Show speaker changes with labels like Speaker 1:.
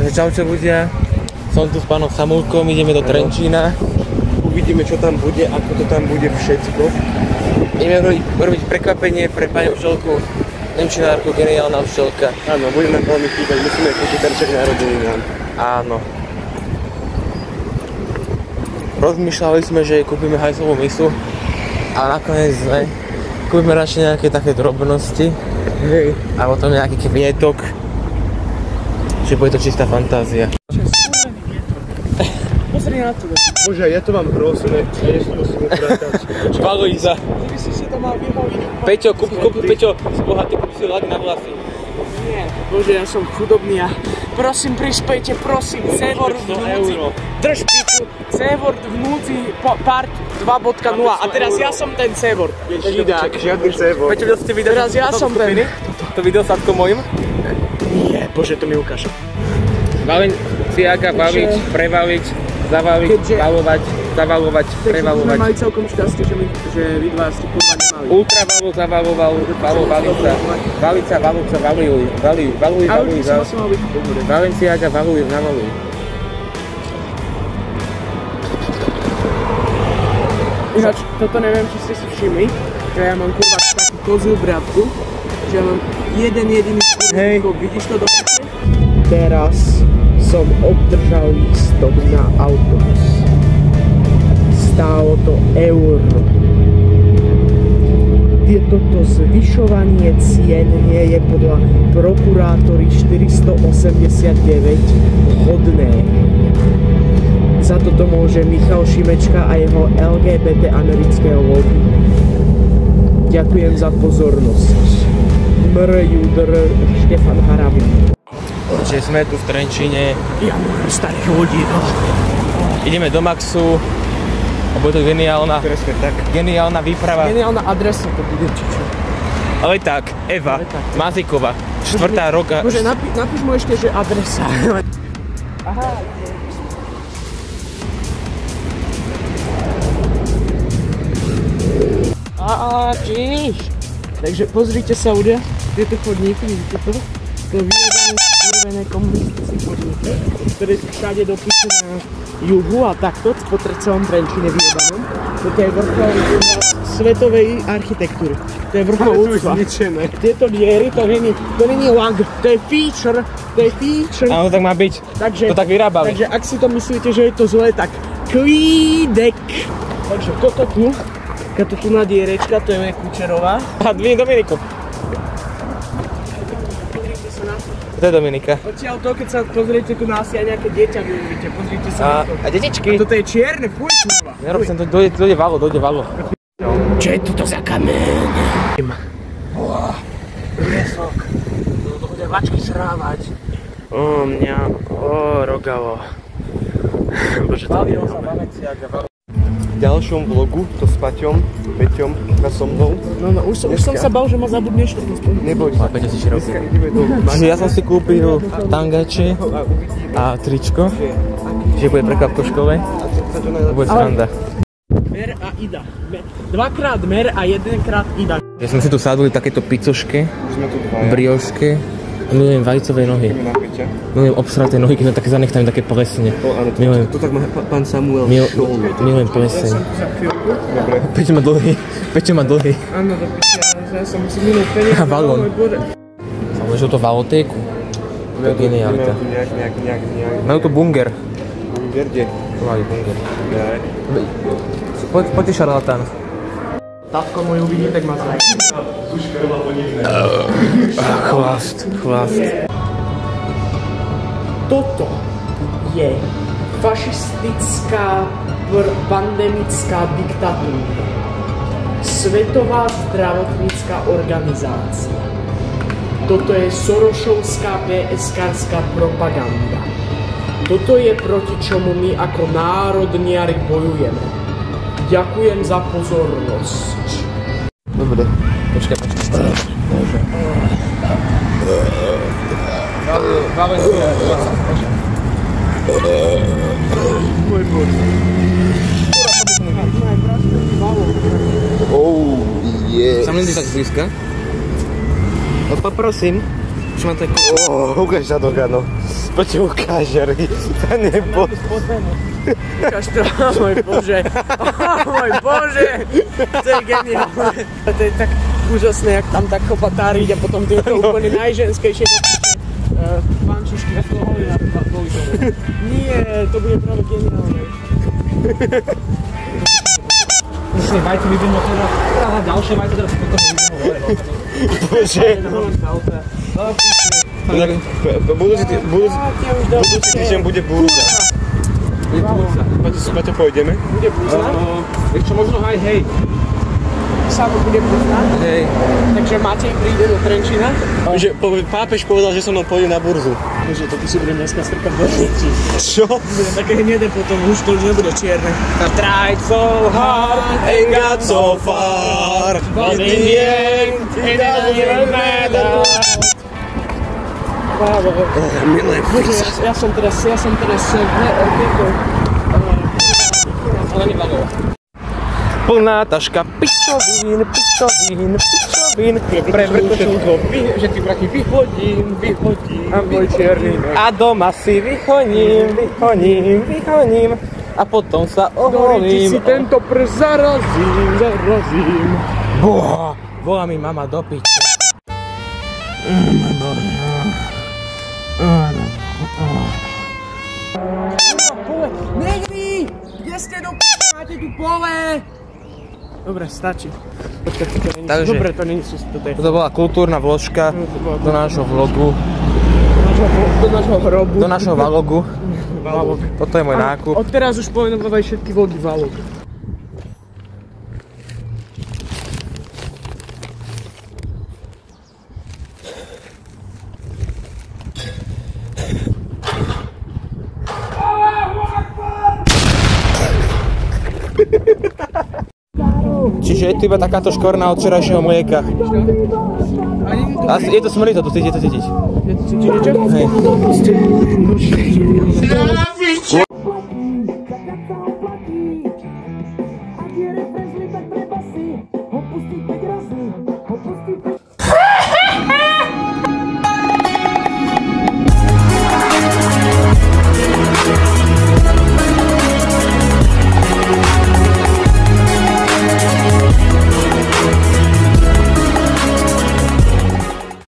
Speaker 1: Takže čaute ľudia, som tu s pánom Samulkom, ideme do Trenčína.
Speaker 2: Uvidíme, čo tam bude, ako to tam bude všetko.
Speaker 1: Ideme robiť prekvapenie pre pani učiteľku, nemčinárku, geniálna učiteľka.
Speaker 2: Áno, bude nám veľmi chýbať, musíme kúpiť darček narodeninám.
Speaker 1: Áno. Rozmýšľali sme, že kúpime hajzlovú misu, a nakoniec sme kúpime radšej nejaké také drobnosti.
Speaker 2: Hej.
Speaker 1: A potom nejaký kvietok. Že bude to čistá fantázia.
Speaker 2: Pozri na to. Bože, je to vám hrozné, ja si musím upratať.
Speaker 1: Valuj sa.
Speaker 2: Ty si si to mal vybaviť.
Speaker 1: Peťo, Peťo, si bohatý, kúpi si ľady na vlasy.
Speaker 2: Nie, bože, ja som chudobný a prosím, prispejte, prosím, C-Word v núdzi. Drž piču, C-Word v núdzi, part 2.0 a teraz ja som ten C-Word. Židák, žiadny C-Word.
Speaker 1: Peťo, videl ste video?
Speaker 2: Teraz ja som ten.
Speaker 1: To video s Adkom mojim?
Speaker 2: Nie, bože, to mi ukáž.
Speaker 1: Ciaga, valiť, prevaliť, zavaliť, valovať, zavalovať, prevalovať.
Speaker 2: Takže sme mali celkom šťastie, že vy dva ste kurva nemali.
Speaker 1: Ultravalo, zavaloval, valiť sa, valuj, Valenciaga, valuj, navaluj.
Speaker 2: Ináč, toto neviem, či ste si všimli, že ja mám kurva takú koziu bratku, že ja mám jeden jediný kurva, vidíš to do piče? Teraz som obdržal lístok na autobus. Stálo to euro. Toto zvyšovanie cien nie je podľa prokurátory 489 vhodné. Za toto môže Michal Šimečka a jeho LGBT amerického lobby. Ďakujem za pozornosť. Štefan Harabin.
Speaker 1: Čiže sme tu v Trenčíne.
Speaker 2: Ja mám starých ľudí, no.
Speaker 1: Ideme do Maxu. A bude to geniálna, geniálna výprava.
Speaker 2: Geniálna adresa to bude, či čo.
Speaker 1: Ale tak, Eva Mazíková, 4. roka.
Speaker 2: Bože, napíš mu ešte, že adresa. Aha. Čiž. Takže pozrite sa ľudia, tieto chodníky, vidíte to? To vyjedané skurvené komunistické chodníky, ktoré sú všade do piče na juhu a takto, po celom Trenčíne vyjedanom. Toto je vrchol svetovej architektúry. To je vrchol úctva. Tieto diery, to není lag, to je feature,
Speaker 1: Áno, tak má byť.
Speaker 2: Takže,
Speaker 1: to tak vyrábali.
Speaker 2: Takže ak si to myslíte, že je to zlé, tak klídek. Takže toto tu na dierečka, to je Kučerová.
Speaker 1: A Dominiku. To je Dominika.
Speaker 2: Odtiaľ to, keď sa pozriete tu na asi aj nejaké dieťa využite, pozrite sa na to.
Speaker 1: A detičky?
Speaker 2: A toto je čierne, fuj kurva.
Speaker 1: Nerob sem, dojde valo.
Speaker 2: Čo je toto za kameň?
Speaker 1: Piesok. To bude vačky srávať. Rogalo. Bože, to je
Speaker 2: V ďalšom vlogu to s Paťom, Peťom a so mnou. No, už som sa bal, že ma zabudneš.
Speaker 1: Neboj sa. Peťo si široký. Čiže ja som si kúpil tangače a tričko. Čiže bude prekvapko v škole. Bude sranda.
Speaker 2: Mer a Ida. Dvakrát mer a jedenkrát Ida.
Speaker 1: Ja sme si tu sadli takéto picoške, brioške. Milujem vajcové nohy. Milujem obsraté nohy, keď som také zanechtajú také plesne.
Speaker 2: To tak má pán Samuel Šol.
Speaker 1: Milujem pleseň. Peťo má dlhý.
Speaker 2: Áno, do pičia, ja som si minul peniaze.
Speaker 1: A balón. Samozrejme, to valotéku. To je genialita. Majú tu bunger.
Speaker 2: Bunger kde?
Speaker 1: Majú bunger. Poďte šarlatán.
Speaker 2: Tatko môj uvidí, tak ma zaj.
Speaker 1: Chlast.
Speaker 2: Toto je fašistická pandemická diktatúra. Svetová zdravotnícka organizácia. Toto je Sorošovská PSK-ská propaganda. Toto je proti čomu my ako národniari bojujeme. Ďakujem za pozornosť.
Speaker 1: Dobre. Počkaj. Sam len tak zblízka. Poprosím. Už mám takú...
Speaker 2: Ukáž sa to, Gano.
Speaker 1: Poď ukáž, to nebo.
Speaker 2: Ukáž to, môj Bože. Môj Bože. To je geniálne. To je tak úžasné, jak tam tak chopatáriť a potom tieto úplne najženskejšie pančišky z toho Nie, to bude práve geniálne.
Speaker 3: Vlastne vajce vyvinú teraz ďalšie vajce, teraz potom vyvinú hore.
Speaker 1: Bože. Budúci týždeň bude burza. Paťo, pôjdeme?
Speaker 2: Bude burza?
Speaker 3: Vieš čo, možno aj hej.
Speaker 2: Samo bude burza?
Speaker 1: Hej.
Speaker 2: Takže Matej príde do Trenčína?
Speaker 1: Pápež povedal, že so mnou pôjde na burzu.
Speaker 2: Bože, to ty si budem dneska strkať do ryti.
Speaker 1: Čo?
Speaker 2: Budem také hnedé potom, už to už nebude čierne. I tried so hard
Speaker 1: Ain't got so far, but in the end, it doesn't even matter. Milujem Fixa.
Speaker 2: Ja som teraz ale nebago.
Speaker 1: Plná taška pičovín.
Speaker 3: Preto všetko, že ty prachy vyhodím.
Speaker 2: A môj čierny.
Speaker 1: A doma si vyhoním. A potom sa oholím.
Speaker 2: Si tento prst zarazím.
Speaker 1: Boha, volá mi mama do piče.
Speaker 2: Negri! Kde ste do piče? Máte tu pole? Dobre, stačí.
Speaker 1: Takže,
Speaker 2: dobre, to nie sú toto.
Speaker 1: To bola kultúrna vložka do nášho vlogu.
Speaker 2: Do nášho hrobu.
Speaker 1: Do nášho valogu.
Speaker 2: Valog.
Speaker 1: Toto je môj nákup.
Speaker 2: Odteraz už pomenovávaj všetky vlogy Valog.
Speaker 1: Čiže je tu iba takáto škvrna od včerajšieho mlieka. Je to smrdí, to cítiť.
Speaker 2: Je to cítiť niečo?
Speaker 1: Hej.